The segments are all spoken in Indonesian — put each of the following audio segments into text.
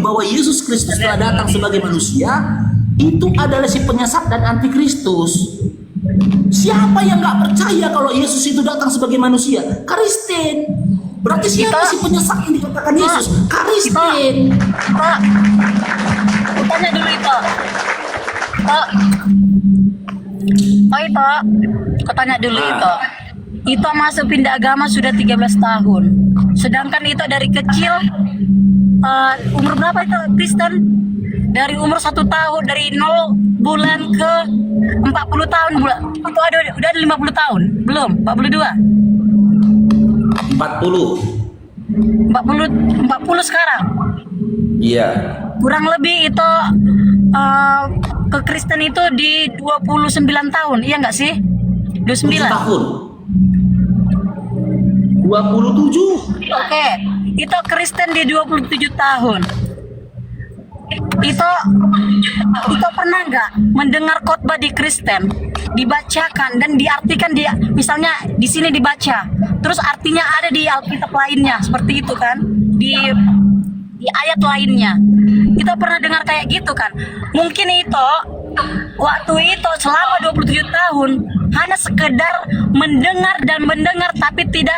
bahwa Yesus Kristus telah datang sebagai manusia, itu adalah si penyesat dan antikristus. Siapa yang nggak percaya kalau Yesus itu datang sebagai manusia? Kristen. Berarti siapa si penyesat yang dikatakan Yesus? Kristen. Pak, aku tanya dulu itu. Pak, itu, aku tanya dulu itu. Itu masuk pindah agama sudah 13 tahun. Sedangkan itu dari kecil, umur berapa itu Kristen? Dari umur 1 tahun, dari 0 bulan ke 40 tahun bulan. Itu udah 50 tahun? Belum, 42. 40 sekarang. Iya. Kurang lebih itu ke Kristen itu di 29 tahun, iya nggak sih? 29 tahun. 27. Oke, itu Kristen di 27 tahun. Itu pernah nggak mendengar khotbah di Kristen dibacakan dan diartikan, dia misalnya di sini dibaca, terus artinya ada di Alkitab lainnya, seperti itu kan? Di ayat lainnya. Kita pernah dengar kayak gitu kan? Mungkin itu waktu itu selama 27 tahun hanya sekedar mendengar dan mendengar, tapi tidak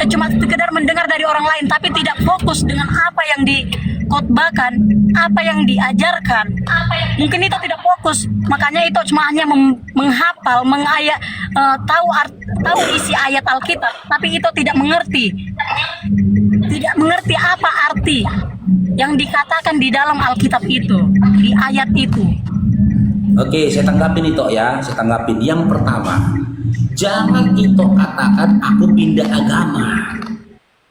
cuma sekedar mendengar dari orang lain, tapi tidak fokus dengan apa yang dikhotbahkan, apa yang diajarkan. Mungkin itu tidak fokus, makanya itu cuma hanya menghafal, tahu isi ayat Alkitab, tapi itu tidak mengerti apa arti yang dikatakan di dalam Alkitab itu, di ayat itu. Oke, saya tanggapin itu ya. Saya tanggapin. Yang pertama, jangan itu katakan aku pindah agama.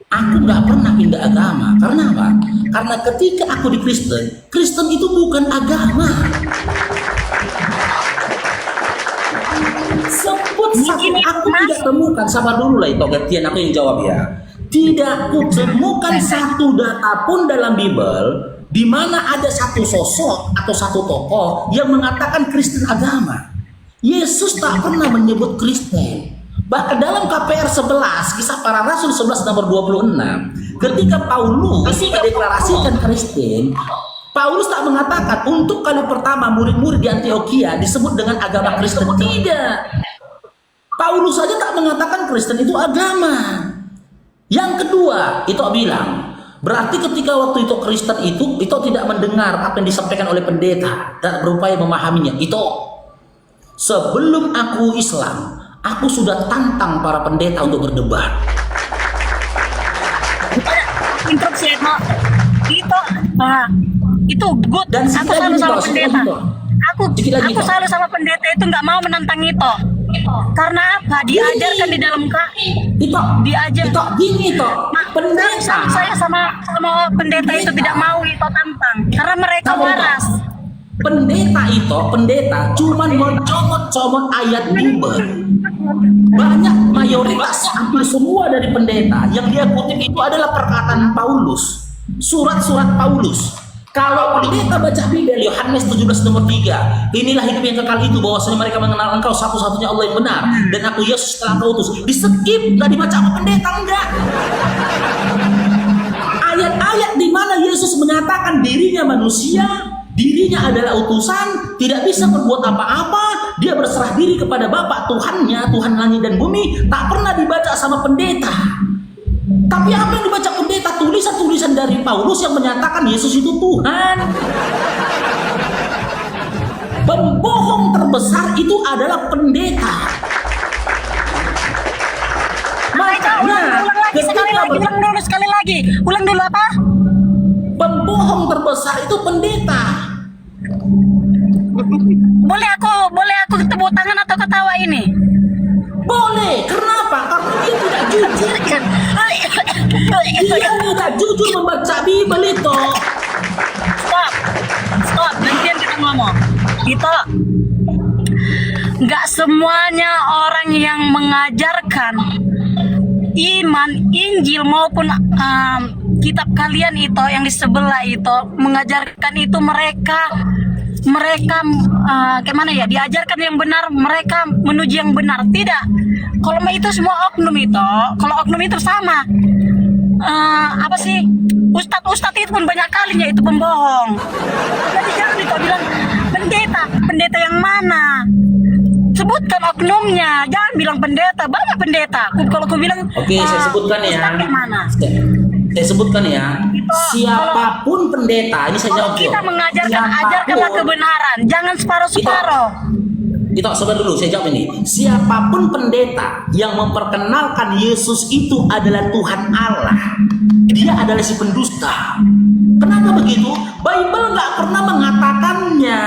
Aku nggak pernah pindah agama. Karena apa? Karena ketika aku di Kristen, Kristen itu bukan agama. Sebut satu aku tidak temukan. Sabar dulu lah itu, gantian aku yang jawab ya. Tidak kutemukan satu data pun dalam Bible di mana ada satu sosok atau satu tokoh yang mengatakan Kristen agama. Yesus tak pernah menyebut Kristen. Bahkan dalam KPR 11, Kisah Para Rasul 11 nomor 26, ketika Paulus mendeklarasikan Kristen, Paulus tak mengatakan untuk kali pertama murid-murid di Antioquia disebut dengan agama Kristen. Tidak. Paulus saja tak mengatakan Kristen itu agama. Yang kedua, itu bilang, berarti ketika waktu itu Kristen itu tidak mendengar apa yang disampaikan oleh pendeta dan berupaya memahaminya. Itu sebelum aku Islam, aku sudah tantang para pendeta untuk berdebat. Instruksi itu good. Dan Aku selalu sama pendeta. Aku selalu sama pendeta itu nggak mau menantang itu. Karena apa? Diajarkan di dalam diajar. Gini pendeta. Saya sama pendeta itu tidak mau itu tantang. Karena mereka waras. Pendeta cuman mencomot-comot ayat Bible. Banyak mayoritas, hampir semua dari pendeta yang dia kutip itu adalah perkataan Paulus, surat-surat Paulus. Kalau pendeta baca Bible, Yohanes 17 nomor 3, inilah hidup yang kekal itu, bahwasanya mereka mengenal engkau satu-satunya Allah yang benar, dan aku Yesus telah kau utus. Di skip, nggak dibaca sama pendeta, enggak. Ayat-ayat di mana Yesus menyatakan dirinya manusia, dirinya adalah utusan, tidak bisa berbuat apa-apa, dia berserah diri kepada Bapa Tuhannya, Tuhan langit dan bumi, tak pernah dibaca sama pendeta. Tapi apa yang dibaca pendeta? Tulisan-tulisan dari Paulus yang menyatakan Yesus itu Tuhan. Pembohong terbesar itu adalah pendeta. Ulang dulu apa? Pembohong terbesar itu pendeta. Boleh aku tepuk tangan atau ketawa ini? Boleh. Kenapa? Karena dia tidak jujur. Dia tidak jujur membaca Bible itu. Stop. Nantian kita ngomong. Kita nggak semuanya orang yang mengajarkan iman, Injil maupun kitab kalian itu yang di sebelah itu mengajarkan itu mereka gimana ya, diajarkan yang benar, mereka menuju yang benar. Tidak, kalau itu semua oknum itu, kalau oknum itu sama apa sih, ustadz itu pun banyak kalinya itu pembohong. Jadi jangan kita bilang pendeta yang mana, sebutkan oknumnya, jangan bilang pendeta. Banyak pendeta. Kalau aku bilang Oke, saya sebutkan ya. ustadz yang mana? Saya sebutkan ya. Siapapun pendeta, ini saya Kalau jawab. kita ajarkanlah kebenaran, jangan separuh-separuh. Itu sabar dulu, saya jawab ini. Siapapun pendeta yang memperkenalkan Yesus itu adalah Tuhan Allah, dia adalah si pendusta. Kenapa begitu? Bible nggak pernah mengatakannya.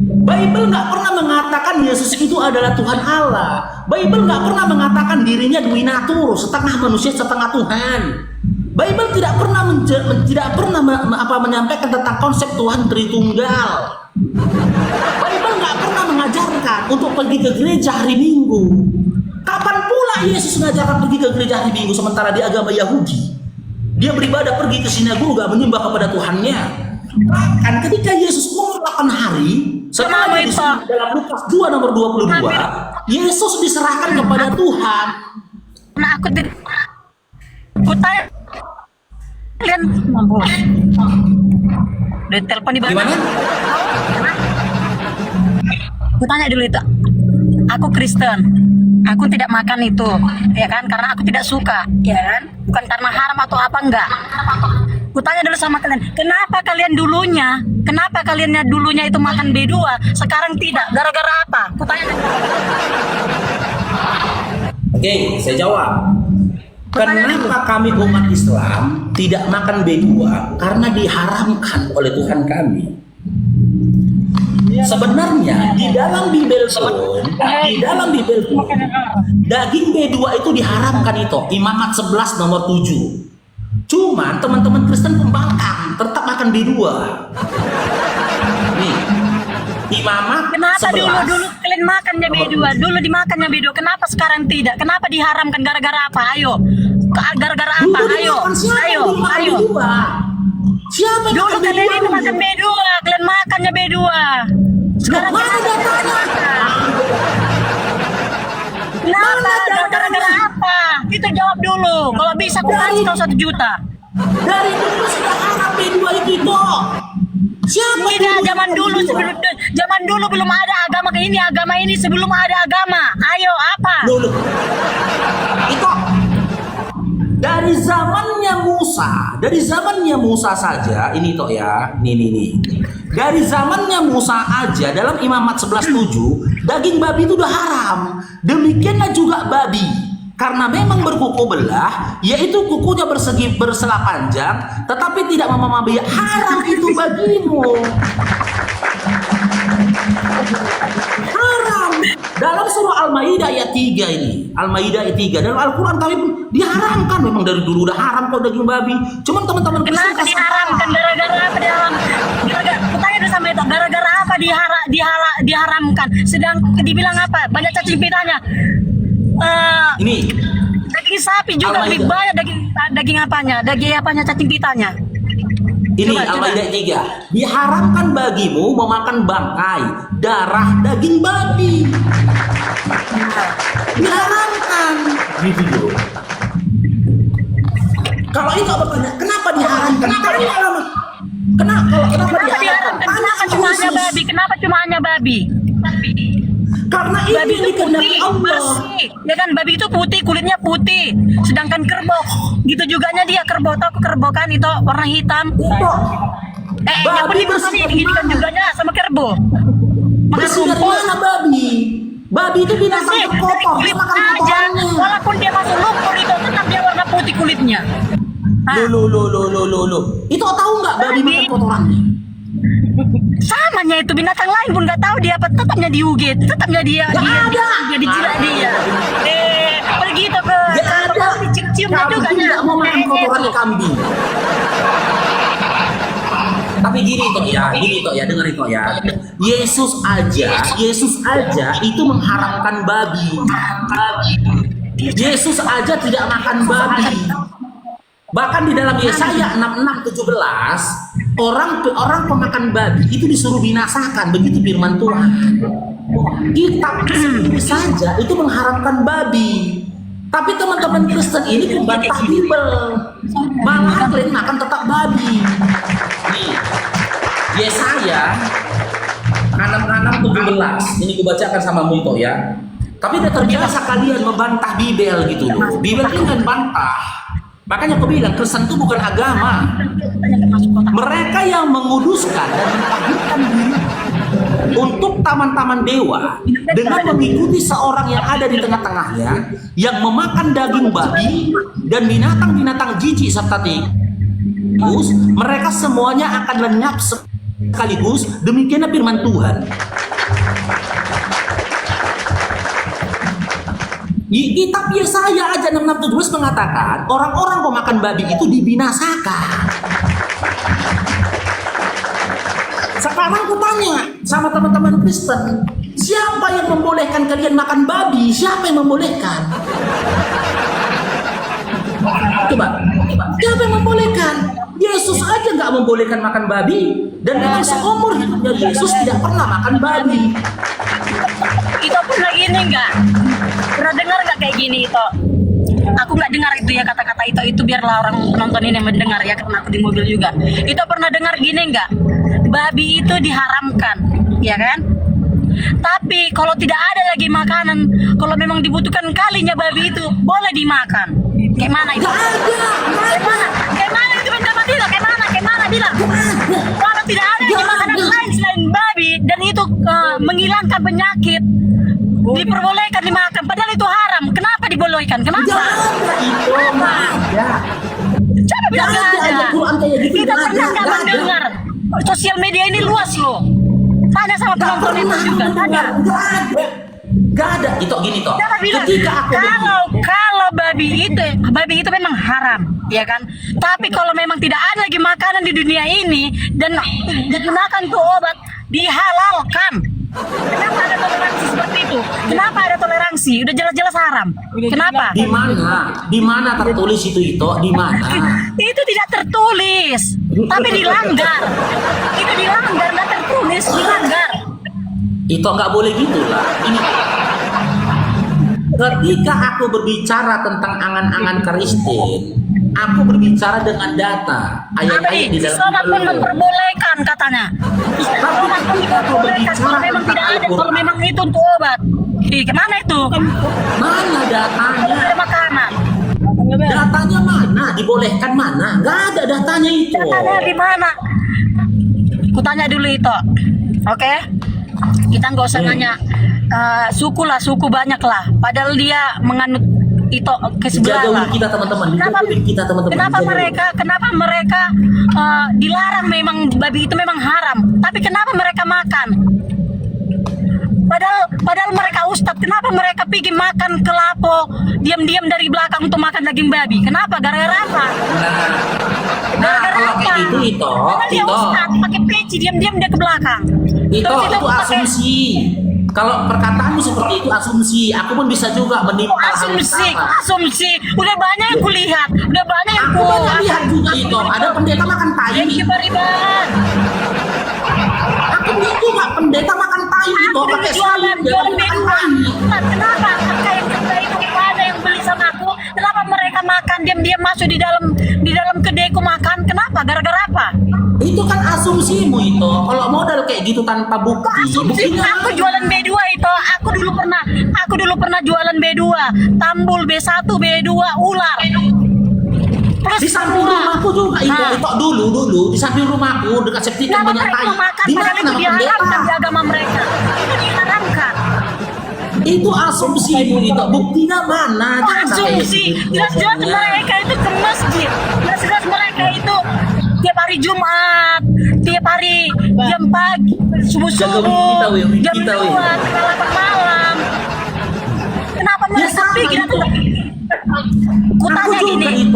Bible nggak pernah mengatakan Yesus itu adalah Tuhan Allah. Bible nggak pernah mengatakan dirinya duinatur, setengah manusia setengah Tuhan. Bible tidak pernah menyampaikan tentang konsep Tuhan Tritunggal. Bible nggak pernah mengajarkan untuk pergi ke gereja hari Minggu. Kapan pula Yesus mengajarkan pergi ke gereja hari Minggu sementara di agama Yahudi dia beribadah pergi ke sinagoga menyembah kepada Tuhannya. Bahkan ketika Yesus umur 8 hari, setelah disebut dalam Lukas 2 nomor 22, Yesus diserahkan kepada Tuhan. Nah, aku tanya kalian udah telepon di Gimana? Aku tanya dulu itu, aku Kristen, aku tidak makan itu, ya kan? Karena aku tidak suka, ya kan? Bukan karena haram atau apa enggak. Aku tanya dulu sama kalian, kenapa kalian dulunya itu makan B2, sekarang tidak? Gara-gara apa? Aku tanya. Oke, saya jawab. Kenapa kami umat Islam tidak makan B2? Karena diharamkan oleh Tuhan kami. Sebenarnya di dalam Bible pun, daging B2 itu diharamkan itu, Imamat 11 nomor 7. Cuman teman-teman Kristen pembangkang tetap makan B2. Nih, Imamat Kenapa 11. dulu kalian makannya B2? Dulu dimakannya B2. Kenapa sekarang tidak? Kenapa diharamkan? Gara-gara apa? Ayo. Gara-gara apa? Ayo. Siapa yang Dulu makan kalian B2? itu makan B2. Kalian makannya B2. Sekarang Mana datanya? kenapa? Gara-gara apa? Kita jawab dulu. Kalau bisa aku kasih kau 1 juta. Dari dulu sudah haram B2 itu. Siapa Tidak, zaman dulu belum ada agama ini sebelum ada agama. Ayo, apa? Loh. Itu dari zamannya Musa saja, ini toh ya, nih. Dari zamannya Musa aja dalam Imamat 11:7, daging babi itu udah haram. Demikianlah juga babi. Karena memang berkuku belah, yaitu kukunya bersela panjang, tetapi tidak memamah haram itu bagimu. Haram. Dalam surah Al-Maidah ayat 3 ini, Al-Maidah ayat 3, dalam Al-Quran kami pun diharamkan, memang dari dulu udah haram kok daging babi. Cuman teman-teman Kenapa diharamkan? Gara-gara apa diharamkan? Tanya dulu sama itu, gara-gara apa diharamkan? Sedang dibilang apa? Banyak cacing pitanya. Ini Daging sapi juga lebih banyak daging apanya cacing pitanya. ini Coba. Al-Maidah 3. Diharamkan bagimu memakan bangkai, darah daging babi. Diharamkan. Gitu loh. Kalau itu bertanya, kenapa diharamkan? Kenapa diharamkan? Kenapa cuma hanya babi? Kenapa cuma hanya babi? Karena Babi ini itu dikehendaki putih, Allah. bersih. Ya kan, babi itu putih, kulitnya putih. Sedangkan kerbau, gitu juganya dia kerbau. Tahu kerbau kan itu warna hitam. Ya pun bersih, gitu kan juganya sama kerbau. Makan Bersih dari rumput. mana babi? Babi itu binatang Bersih, dari terkotor, dia kulit makan aja. kotorannya. Walaupun dia masuk lumpur itu tetap dia warna putih kulitnya. Loh. Itu tahu nggak babi makan kotorannya? Samanya itu binatang lain pun nggak tahu dia apa, tetapnya diugit, tetapnya dia dijilat dia. Begitu ke dicium-ciumnya juga. Kambing tidak mau makan kotorannya kambing. Tapi gini toh ya, dengerin toh ya. Yesus aja itu mengharamkan babi. Yesus aja tidak makan babi. Bahkan di dalam Yesaya 66:17, orang pemakan babi itu disuruh binasakan, begitu firman Tuhan. Kitab sendiri saja itu mengharamkan babi. Tapi teman-teman Kristen ini membantah Bible. Malah kalian makan tetap babi. Nih, Yesaya 6:17. Ini kubacakan sama Muito ya. Tapi udah terbiasa kalian membantah Bibel gitu loh. Bibel itu kan bantah. Makanya aku bilang Kristen itu bukan agama. Mereka yang menguduskan dan mengagungkan diri untuk taman-taman dewa dengan mengikuti seorang yang ada di tengah-tengahnya yang memakan daging babi dan binatang-binatang jijik serta tikus, mereka semuanya akan lenyap sekaligus. Demikianlah firman Tuhan. Di kitab Yesaya aja 6:17 mengatakan orang-orang pemakan babi itu dibinasakan. Sekarang aku tanya sama teman-teman Kristen, siapa yang membolehkan kalian makan babi? Siapa yang membolehkan? Coba, siapa yang membolehkan? Yesus aja nggak membolehkan makan babi, dan dalam seumur hidupnya Yesus tidak pernah makan babi. Itu pernah gini nggak? Pernah dengar nggak kayak gini itu? Aku nggak dengar itu ya kata-kata itu biarlah orang penonton ini mendengar ya, karena aku di mobil juga. Itu pernah dengar gini nggak? Babi itu diharamkan, ya kan? Tapi kalau tidak ada lagi makanan, kalau memang dibutuhkan kalinya babi itu boleh dimakan. Kayak mana itu? Kayak mana? Kayak mana itu pendapat itu? Kayak mana bilang? Kalau tidak ada lagi makanan lain selain babi dan itu menghilangkan penyakit, diperbolehkan dimakan. Padahal itu haram. Kenapa dibolehkan? Kenapa? Coba bilang nggak ada. Kita pernah nggak mendengar? Sosial media ini luas loh. Tanya sama penonton itu juga. Tanya. Gak ada. Itu gini toh. Ketika aku kalau babi itu memang haram, ya kan? Tapi kalau memang tidak ada lagi makanan di dunia ini dan digunakan untuk obat, dihalalkan. Kenapa ada toleransi seperti itu? Kenapa ada toleransi? Udah jelas-jelas haram. Kenapa? Di mana tertulis itu? Di mana? Itu tidak tertulis, tapi dilanggar. Itu dilanggar, nggak tertulis, dilanggar. Itu nggak boleh gitulah. Ini ketika aku berbicara tentang angan-angan Kristen, aku berbicara dengan data. Ayat-ayat di dalam Islam pun memperbolehkan katanya. Islam pun memperbolehkan kalau memang tidak ada, kalau memang itu untuk obat. Kemana itu? Mana datanya? Ada makanan. Datanya mana? Dibolehkan mana? Nggak ada datanya itu. Datanya di mana? Kutanya dulu itu, oke? Kita nggak usah nanya suku lah, suku banyak lah. Padahal dia menganut itu ke sebelah lah. Kita teman-teman. Kenapa mereka dilarang? Memang babi itu memang haram. Tapi kenapa mereka makan? Padahal mereka ustadz, kenapa mereka pergi makan kelapo diam-diam dari belakang untuk makan daging babi? Kenapa? Gara-gara apa? Kalau kayak itu dia ustadz pakai peci diam-diam dia ke belakang. Itu asumsi. Kalau perkataanmu seperti itu asumsi, aku pun bisa juga menimpal asumsi. Udah banyak yang kulihat, udah banyak yang aku lihat juga itu. Ada pendeta makan tai. Aku lihat juga pendeta makan tai itu pakai jualan B2. Kenapa? Kayak itu ada yang beli sama aku. Kenapa mereka makan diam-diam masuk di dalam kedaiku makan? Kenapa? Gara-gara apa? Itu kan asumsimu itu. Kalau modal kayak gitu tanpa bukti. Aku jualan B2 itu. Aku dulu pernah jualan B2, tambul B1, B2, ular. Di samping rumahku juga itu dulu di samping rumahku dekat septikan banyak tai. Di mana itu diharamkan di agama mereka. Itu diharamkan. Itu asumsimu itu. Buktinya mana? Asumsi. Jelas-jelas mereka itu ke masjid. Jelas-jelas mereka itu tiap hari Jumat, tiap hari jam pagi, subuh-subuh, jam 2, tengah 8 malam. Kenapa mereka pikir itu? Kutanya gini,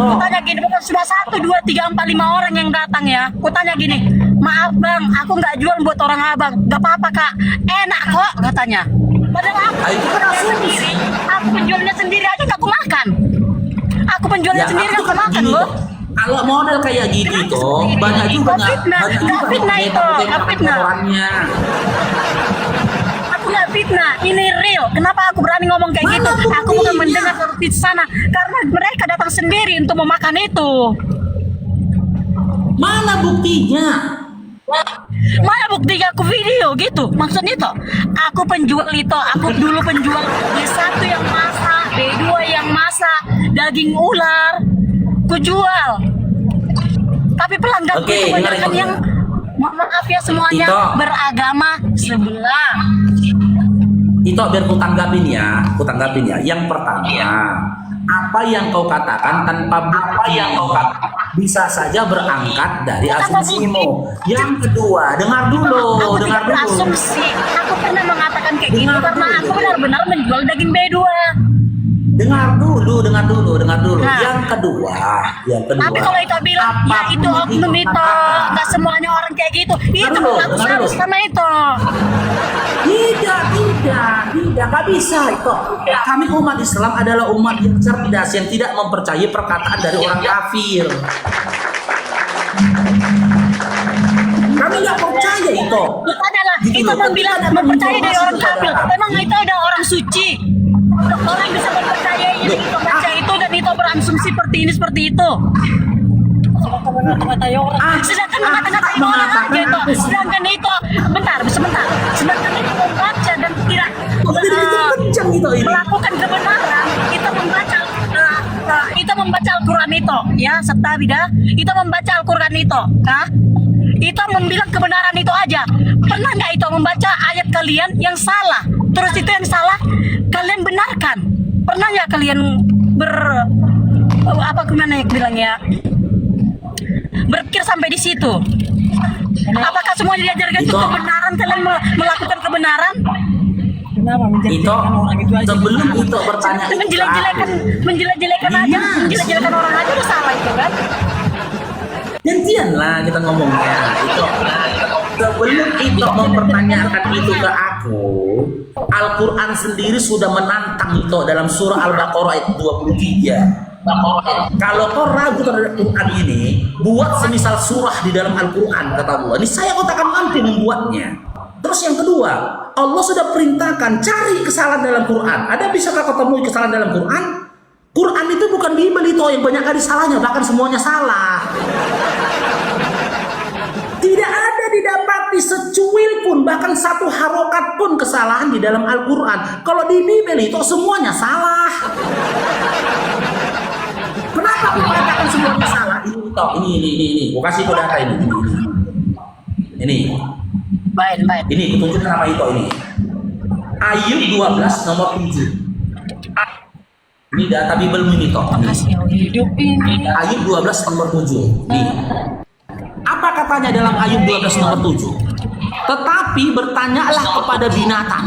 bukan sudah 1, 2, 3, 4, 5 orang yang datang ya. Kutanya gini, maaf bang, aku nggak jual buat orang abang. Gak apa-apa kak, enak kok katanya. Padahal aku penjualnya sendiri aja gak aku makan. Aku penjualnya sendiri gak aku makan loh. Kalau model kayak gitu toh banyak juga fitnah itu, fitnah. orangnya. Aku nggak fitnah, ini real. Kenapa aku berani ngomong kayak Mana gitu? Aku bukan buktinya? mendengar seperti di sana, karena mereka datang sendiri untuk memakan itu. Mana buktinya? Mana buktinya aku video gitu? Maksudnya itu, aku penjual itu, aku dulu penjual B1 yang masak, B2 yang masak, daging ular, ku jual. Tapi pelanggan Oke, itu banyak dengar itu. yang maaf ya semuanya Itu. beragama sebelah. Itu biar ku tanggapin ya. Yang pertama, apa yang kau katakan tanpa bukti bisa saja berangkat dari asumsimu. Yang kedua, dengar Aku dulu. tidak berasumsi. Aku pernah mengatakan kayak gitu Dengar karena dulu. aku benar-benar menjual daging B2. Dengar dulu. Nah. Yang kedua. Tapi kalau itu bilang, ya itu apapun oknum itu, katakan. nggak semuanya orang kayak gitu. Itu dulu, aku dengar harus dulu. sama itu. Tidak, gak bisa itu. Kami umat Islam adalah umat yang cerdas yang tidak mempercayai perkataan dari orang kafir. Kami nggak percaya itu. Adalah Gitu itu loh, membilang ketika ada mempercayai dari orang informasi kafir. kepada- Memang itu ada orang suci. Orang bisa mempercayai Loh, itu, baca itu dan itu berasumsi seperti ini seperti itu. Sedangkan mengata-ngatain orang aja itu. Sedangkan itu, sebentar. Sedangkan itu membaca dan tidak Jadi itu kencang itu ini. melakukan kebenaran. Kita membaca Al-Quran itu, ya, Sabtabida. Kita membaca Al-Quran itu, kah? Itu membilang kebenaran itu aja. Pernah nggak itu membaca ayat kalian yang salah? Terus itu yang salah kalian benarkan. Pernah nggak kalian apa gimana ya bilang ya? Berpikir sampai di situ. Apakah semua diajarkan itu Itu. kebenaran? Kalian melakukan kebenaran? Itu sebelum itu bertanya itu Menjelek-jelekan aja, Iya. menjelek-jelekan orang aja udah salah itu kan? gantian lah kita ngomongnya itu. Sebelum itu mempertanyakan itu ke aku, Al-Quran sendiri sudah menantang itu dalam surah Al-Baqarah ayat 23. Kalau kau ragu terhadap Quran ini, buat semisal surah di dalam Al-Quran, kata Allah. Ini saya kau takkan mampu membuatnya. Terus yang kedua, Allah sudah perintahkan cari kesalahan dalam Quran. Ada bisakah kau temui kesalahan dalam Quran? Quran itu bukan Bible itu yang banyak kali salahnya, bahkan semuanya salah. Tidak ada didapati secuil pun, bahkan satu harokat pun kesalahan di dalam Al-Quran. Kalau di Bible itu semuanya salah. Kenapa aku mengatakan semuanya salah? Ini. Gua kasih kau data ini. Ini. Baik. Ini kutunjukkan nama itu ini. Ayub 12 nomor 7. Ini data Bible ini toh. Makasih hidup ini. Ayub 12 nomor 7. Nih. Apa katanya dalam Ayub 12 nomor 7? Tetapi bertanyalah kepada binatang,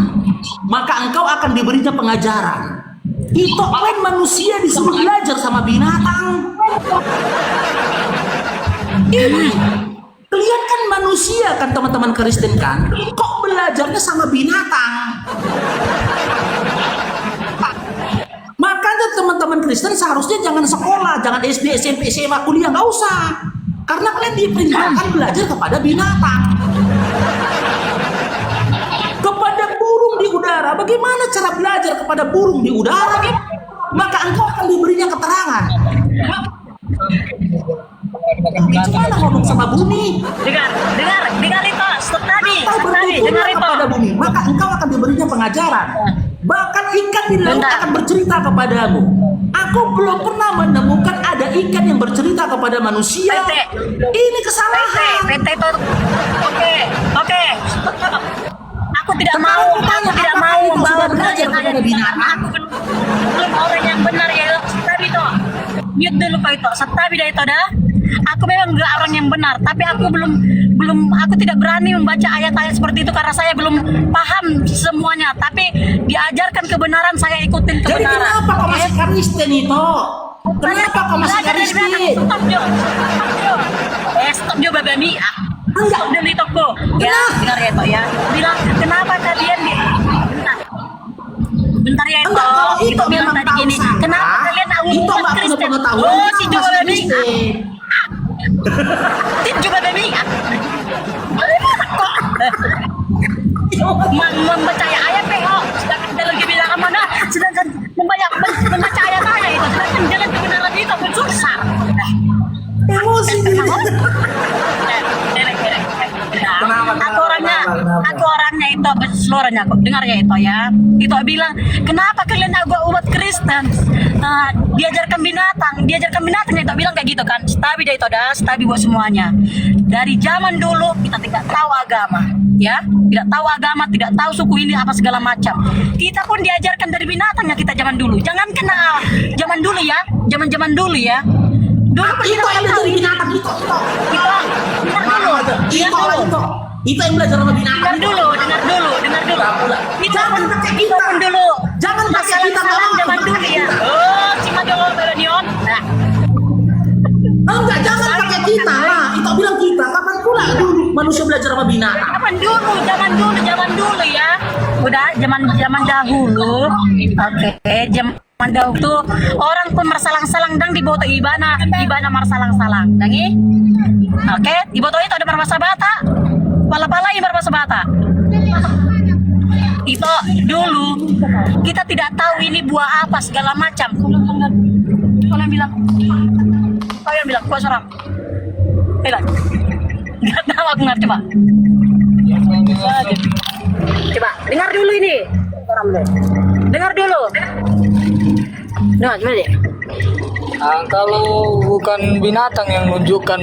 maka engkau akan diberinya pengajaran. Itu kan manusia disuruh belajar sama binatang. Ini kalian kan manusia kan teman-teman Kristen kan? Kok belajarnya sama binatang? Makanya teman-teman Kristen seharusnya jangan sekolah, jangan SD, SMP, SMA, kuliah, nggak usah. Karena kalian diperintahkan belajar kepada binatang. Kepada burung di udara, bagaimana cara belajar kepada burung di udara? Maka engkau akan diberinya keterangan. Gimana ngomong sama bumi? Dengar itu. Stop tadi, dengar Bertuturlah itu. kepada bumi, maka engkau akan diberinya pengajaran. Bahkan ikan di laut Bentar. akan bercerita kepadamu. Aku belum pernah menemukan ada ikan yang bercerita kepada manusia. PT. Ini kesalahan. PT itu. Oke. Aku tidak Sekarang mau, aku tanya, aku tidak apakah mau itu membawa sudah belajar pertanyaan kepada binatang? Aku belum orang yang benar ya. Tapi itu. Mute dulu Pak itu. Tapi dah itu dah. Aku memang enggak orang yang benar, tapi aku belum aku tidak berani membaca ayat-ayat seperti itu karena saya belum paham semuanya. Tapi diajarkan kebenaran, saya ikutin Jadi kebenaran. kenapa kau masih Kristen itu? Kenapa kau masih Belajar dari belakang. Kristen? Stop Jo. Stop Jo Babami. Enggak. Stop dulu itu kok. Ya, dengar ya Tok ya. Bilang kenapa kalian bentar ya itu. Enggak, kalau itu bilang memang tadi tahu gini. salah, Kenapa kalian itu umat nggak punya Kristen? pengetahuan, Oh, si kita Jo masih Babami. Kristen. Tim Jo Babami. Mempercaya ayat membaca ayat-ayat itu, sedangkan jalan kebenaran itu pun susah. Emosi dia. Aku orangnya itu seluruhnya kok dengar ya itu ya. Itu bilang, kenapa kalian agak umat Kristen diajarkan binatang itu bilang kayak gitu kan. Stabi dia itu dah, stabi buat semuanya. Dari zaman dulu kita tidak tahu agama, ya, tidak tahu agama, tidak tahu suku ini apa segala macam. Kita pun diajarkan dari binatangnya kita zaman dulu. Jangan kena zaman dulu ya, zaman dulu ya. Dulu pun Itu kita yang tahu belajar binatang itu. kita dengar dulu, Itu yang belajar sama binatang. dengar dulu. Jangan pakai Kita kita. pun dulu. Jangan pakai kita Masalah zaman dulu ya. Oh, cuma dulu Melanion. Nah, Enggak, jangan pakai kita lah. Itu bilang kita. Kapan pula dulu manusia belajar sama binatang? zaman dulu ya. Udah zaman dahulu. Oke, zaman dahulu tuh orang pun marsalang-salang dang di boto ibana marsalang-salang. Dangi? Oke, di boto itu ada marmasa bata. Pala-pala yang marmasa bata. Itu dulu kita tidak tahu ini buah apa segala macam. Kalian bilang, kuat seram. Bilang, nggak tahu aku ngerti coba. Coba dengar dulu ini. Dengar dulu. Nah, gimana deh? Kalau bukan binatang yang menunjukkan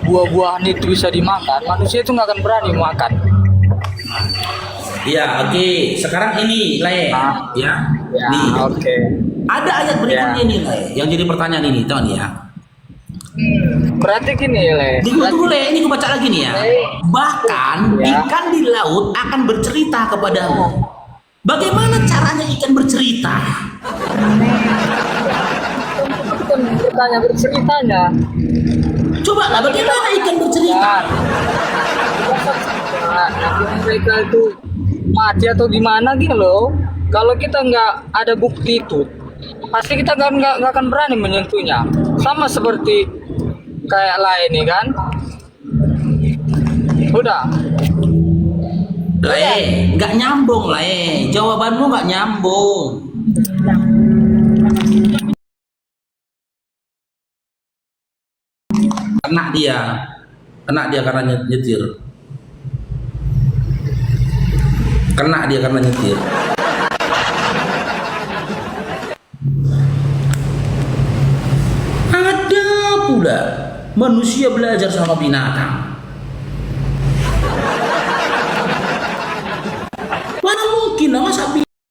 buah-buahan itu bisa dimakan, manusia itu nggak akan berani makan. Ya, oke. Sekarang ini, Le. Ya. Ya, Nih. oke. Ada ayat berikutnya nih, Le. Yang jadi pertanyaan ini, Ton ya. Berarti gini, Le. Tunggu, Le. Ini aku baca lagi nih ya. Bahkan Ya. ikan di laut akan bercerita kepadamu. Bagaimana caranya ikan bercerita? Bukan bertanya berceritanya. Coba lah, bagaimana ikan bercerita? Nanti mereka itu mati atau gimana gitu loh. Kalau kita nggak ada bukti itu, pasti kita nggak akan berani menyentuhnya. Sama seperti kayak lain nih kan. Udah. Le, nggak nyambung, Le. Jawabanmu nggak nyambung. Kena dia karena nyetir. Kena dia karena nyetir. Ada pula manusia belajar sama binatang.